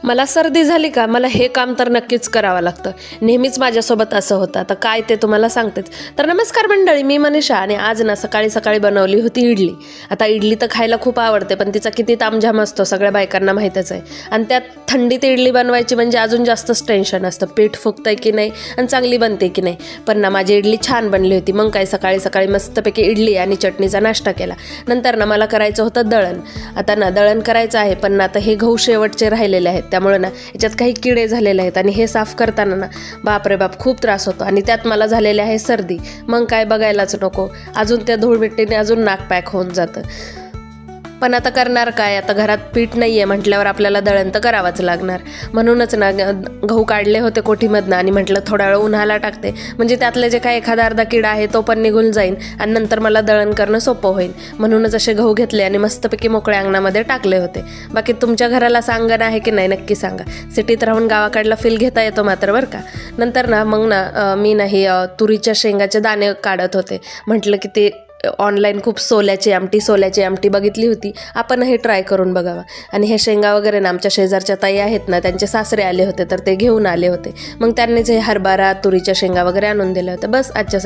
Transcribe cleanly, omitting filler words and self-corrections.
मला सर्दी झाली का मला हे काम तर नक्कीच करावं लागतं. नेहमीच माझ्यासोबत असं होतं. आता काय ते तुम्हाला सांगतेच. तर नमस्कार मंडळी, मी मनीषा आणि आज ना सकाळी सकाळी बनवली होती इडली. आता इडली तर खायला खूप आवडते, पण तिचा किती तामझाम असतो सगळ्या बायकांना माहीतच आहे. आणि त्यात थंडीत इडली बनवायची म्हणजे अजून जास्तच टेन्शन असतं. पीठ फुगतंय की नाही आणि चांगली बनते की नाही. पण ना माझी इडली छान बनली होती. मग काय सकाळी सकाळी मस्तपैकी इडली आणि चटणीचा नाश्ता केला. नंतर ना मला करायचं होतं दळण. आता ना दळण करायचं आहे, पण ना आता हे गहू शेवटचे राहिलेले आहेत, त्यामुळे ना याच्यात काही किडे झालेले आहेत आणि हे साफ करताना ना बाप रे बाप खूप त्रास होतो. आणि त्यात मला झालेली आहे सर्दी. मग काय बघायलाच नको, अजून त्या धूळमिट्टीने अजून नाक पॅक होऊन जातं. पण आता करणार काय, आता घरात पीठ नाही आहे म्हटल्यावर आपल्याला दळण तर करावंच लागणार. म्हणूनच ना गहू काढले होते कोठीमधनं आणि म्हटलं थोडा वेळ उन्हाला टाकते, म्हणजे त्यातले जे काय एखादा अर्धा किडा आहे तो पण निघून जाईल आणि नंतर मला दळण करणं सोपं होईल. म्हणूनच असे गहू घेतले आणि मस्तपैकी मोकळ्या अंगणामध्ये टाकले होते. बाकी तुमच्या घराला असं अंगण आहे की नाही नक्की सांगा. सिटीत राहून गावाकडला फील घेता येतो मात्र बरं का. नंतर ना मग ना मी नाही तुरीच्या शेंगाचे दाणे काढत होते. म्हटलं की ते ऑनलाईन खूप सोल्याची आमटी बघितली होती, आपणही ट्राय करून बघावं. आणि हे शेंगा वगैरे ना आमच्या शेजारच्या ताई आहेत ना, त्यांचे सासरे आले होते तर ते घेऊन आले होते. मग त्यांनीच हे हरभरा तुरीच्या शेंगा वगैरे आणून दिल्या होत्या. बस आजच्या